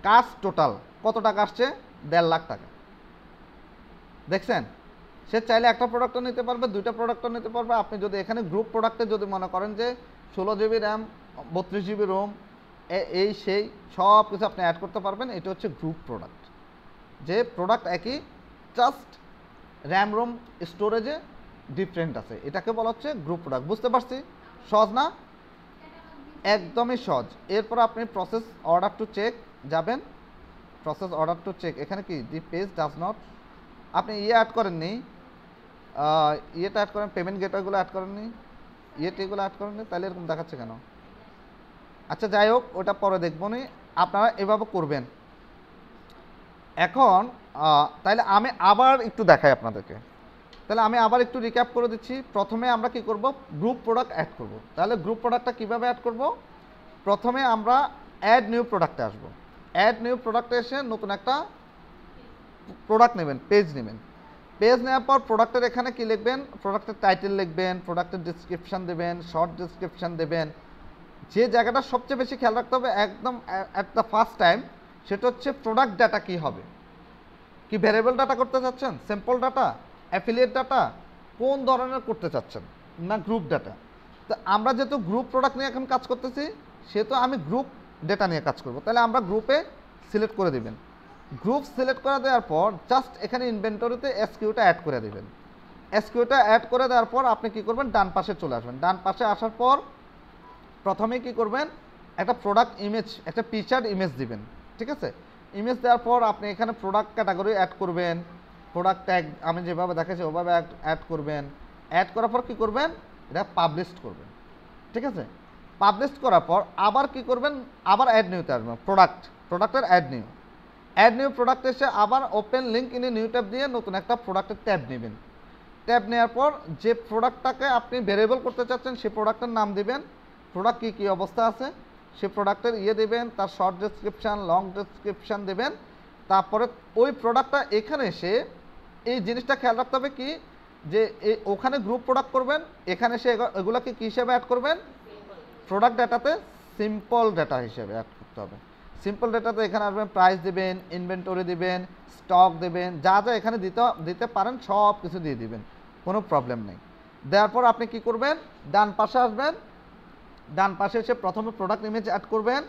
কাজ টোটাল কত টাকা আসছে, 1.5 লাখ টাকা। দেখছেন, সে চাইলে একটা প্রোডাক্টও নিতে পারবে, দুইটা প্রোডাক্টও নিতে পারবে। আপনি যদি এখানে গ্রুপ প্রোডাক্টে যদি মনে করেন যে 16 জিবি র্যাম, 32 জিবি রোম, এই সেই সব কিছু আপনি অ্যাড করতে পারবেন। এটা হচ্ছে গ্রুপ প্রোডাক্ট, যে প্রোডাক্ট একই, জাস্ট র্যাম রোম স্টোরেজে ডিফারেন্ট আছে, এটাকে বলা হচ্ছে গ্রুপ প্রোডাক্ট। বুঝতে পারছি, সহজ না? একদমই সহজ। এরপর আপনি প্রসেস অর্ডার টু চেক যাবেন, প্রসেস অর্ডার টু চেক, এখানে কি দি পেজ ডাজ নট, আপনি অ্যাড করেননি, ইয়েটা অ্যাড করেন, পেমেন্ট গেটওয়েগুলো অ্যাড করেননি, এগুলো অ্যাড করেননি, তাহলে এরকম দেখাচ্ছে কেন? আচ্ছা যাই হোক, ওটা পরে দেখবো নি, আপনারা এভাবে করবেন। এখন তাহলে আমি আবার একটু দেখাই আপনাদেরকে, তাহলে আমি আবার একটু রিক্যাপ করে দিচ্ছি। প্রথমে আমরা কি করব, গ্রুপ প্রোডাক্ট অ্যাড করব। তাহলে গ্রুপ প্রোডাক্টটা কীভাবে অ্যাড করব, প্রথমে আমরা অ্যাড নিউ প্রোডাক্টে আসব। অ্যাড নিউ প্রোডাক্টে এসে নতুন একটা প্রোডাক্ট নেবেন, পেজ নেবেন। পেজ নেওয়ার পর প্রোডাক্টের এখানে কি লিখবেন, প্রোডাক্টের টাইটেল লিখবেন, প্রোডাক্টের ডিসক্রিপশান দেবেন, শর্ট ডিসক্রিপশান দেবেন। যে জায়গাটা সবচেয়ে বেশি খেয়াল রাখতে হবে একদম অ্যাট দ্য ফার্স্ট টাইম, সেটা হচ্ছে প্রোডাক্ট ডাটা কী হবে, কি ভ্যারিয়েবল ডাটা করতে চাচ্ছেন, সিম্পল ডাটা, অ্যাফিলিয়েট ডাটা, কোন ধরনের করতে চাচ্ছেন, না গ্রুপ ডাটা। তো আমরা যেহেতু গ্রুপ প্রোডাক্ট নিয়ে এখন কাজ করতেছি, সেহেতু আমি গ্রুপ ডেটা নিয়ে কাজ করব। তাহলে আমরা গ্রুপে সিলেক্ট করে দেবেন। গ্রুপ সিলেক্ট করে দেওয়ার পর জাস্ট এখানে ইনভেন্টরিতে এসকিউটা অ্যাড করে দেবেন। এসকিউটা অ্যাড করে দেওয়ার পর আপনি কি করবেন, ডান পাশে চলে আসবেন। ডান পাশে আসার পর প্রথমে কি করবেন, একটা প্রোডাক্ট ইমেজ, একটা পিকচার ইমেজ দিবেন, ঠিক আছে। ইমেজ দেওয়ার পর আপনি এখানে প্রোডাক্ট ক্যাটাগরি অ্যাড করবেন, প্রোডাক্ট ট্যাগ আমি যেভাবে দেখাচ্ছি ওভাবে অ্যাড করবেন। অ্যাড করার পর কী করবেন, এটা পাবলিশ করবেন, ঠিক আছে। পাবলিশ করার পর আবার কি করবেন, আবার অ্যাড নিউতে আসবেন, প্রোডাক্টের অ্যাড নিউ প্রোডাক্ট এসে আবার open link in new tab দিয়ে নতুন একটা প্রোডাক্টের ট্যাব নেবেন। ট্যাব নেওয়ার পর যে প্রোডাক্টটাকে আপনি ভেরিয়েবল করতে চাচ্ছেন সেই প্রোডাক্টের নাম দিবেন, প্রোডাক্ট কী অবস্থা আছে সেই প্রোডাক্টের দেবেন, তার শর্ট ডেসক্রিপশান, লং ডেসক্রিপশান দেবেন। তারপরে ওই প্রোডাক্টটা এখানে এসে এই জিনিসটা খেয়াল রাখতে হবে কি, যে ওখানে গ্রুপ প্রোডাক্ট করবেন, এখানে সে এগুলোকে কী হিসেবে অ্যাড করবেন, প্রোডাক্ট ডাটাতে সিম্পল ডাটা হিসেবে অ্যাড করতে হবে। সিম্পল ডাটাতে এখানে আসবেন, প্রাইস দেবেন, ইনভেন্টরি দিবেন, স্টক দেবেন, যা যা এখানে দিতে পারেন সব কিছু দিয়ে দিবেন, কোনো প্রবলেম নেই। দেওয়ার পর আপনি কি করবেন, ডান পাশে আসবেন, ডান পাশে এসে প্রথমে প্রোডাক্ট ইমেজ অ্যাড করবেন,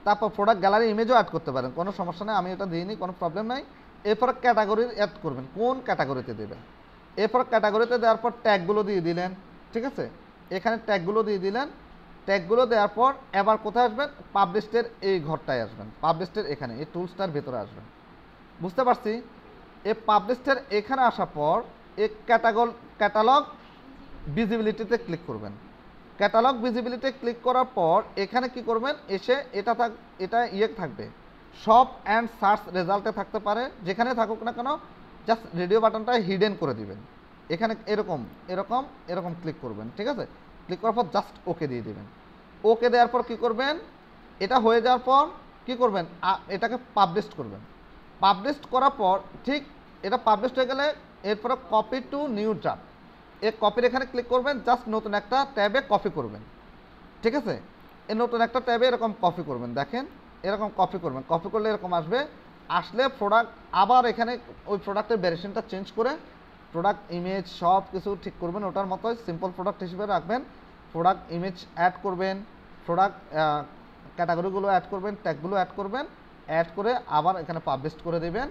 তারপর প্রোডাক্ট গ্যালারি ইমেজও অ্যাড করতে পারেন, কোনো সমস্যা নেই, আমি এটা দিইনি, কোনো প্রবলেম নাই। এরপর ক্যাটাগরি অ্যাড করবেন, কোন ক্যাটাগরিতে দেবেন। এরপর ক্যাটাগরিতে দেওয়ার পর ট্যাগগুলো দিয়ে দিলেন, ঠিক আছে, এখানে ট্যাগগুলো দিয়ে দিলেন। ট্যাগগুলো দেওয়ার পর এবার কোথায় আসবেন, পাবলিশডের এই ঘরটায় আসবেন, পাবলিশডের এখানে এই টুলসটার ভেতরে আসবেন, বুঝতে পারছি। এই পাবলিশডের এখানে আসার পর এই ক্যাটালগ ভিজিবিলিটিতে ক্লিক করবেন। ক্যাটালগ ভিজিবিলিটি ক্লিক করার পর এখানে কি করবেন, এসে এটা থাকবে, শপ অ্যান্ড সার্চ রেজাল্টে থাকতে পারে, যেখানে থাকুক না কেন জাস্ট রেডিও বাটনটা হিডেন করে দিবেন। এখানে এরকম এরকম এরকম ক্লিক করবেন, ঠিক আছে। ক্লিক করার পর জাস্ট ওকে দিয়ে দেবেন। ওকে দেওয়ার পর কি করবেন, এটা হয়ে যাওয়ার পর কি করবেন, এটাকে পাবলিশ করবেন। পাবলিশ করার পর ঠিক এটা পাবলিশ হয়ে গেলে এরপরে কপি টু নিউ ড্রাফট, এই কপির এখানে ক্লিক করবেন, জাস্ট নতুন একটা ট্যাবে কপি করবেন, ঠিক আছে। এই নতুন একটা ট্যাবে এরকম কপি করবেন, দেখেন এরকম কপি করবেন, কপি করলে এরকম আসবে। আসলে প্রোডাক্ট আবার এখানে ওই প্রোডাক্টের ভ্যারিয়েশনটা চেঞ্জ করে প্রোডাক্ট ইমেজ সব কিছু ঠিক করবেন, ওটার মতোই সিম্পল প্রোডাক্ট হিসেবে রাখবেন। প্রোডাক্ট ইমেজ অ্যাড করবেন, প্রোডাক্ট ক্যাটাগরিগুলো অ্যাড করবেন, ট্যাগগুলো অ্যাড করবেন, অ্যাড করে আবার এখানে পাবলিশ করে দেবেন।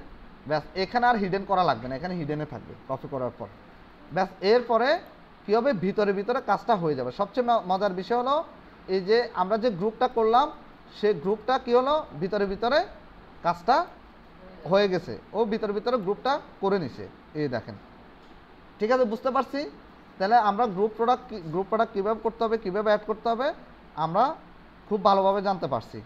ব্যাস, এখানে আর হিডেন করা লাগবে না, এখানে হিডেনে থাকবে কপি করার পর। ব্যাস, এরপরে কী হবে, ভিতরে ভিতরে কাজটা হয়ে যাবে। সবচেয়ে মজার বিষয় হলো এই যে আমরা যে গ্রুপটা করলাম, সেই গ্রুপটা কি হলো, ভিতরে ভিতরে কাজটা হয়ে গেছে, ও ভিতরে ভিতরে গ্রুপটা করে নিছে, এই দেখেন, ঠিক আছে, বুঝতে পারছি। তাহলে আমরা গ্রুপ প্রোডাক্ট কীভাবে করতে হবে, কীভাবে অ্যাড করতে হবে আমরা খুব ভালোভাবে জানতে পারছি।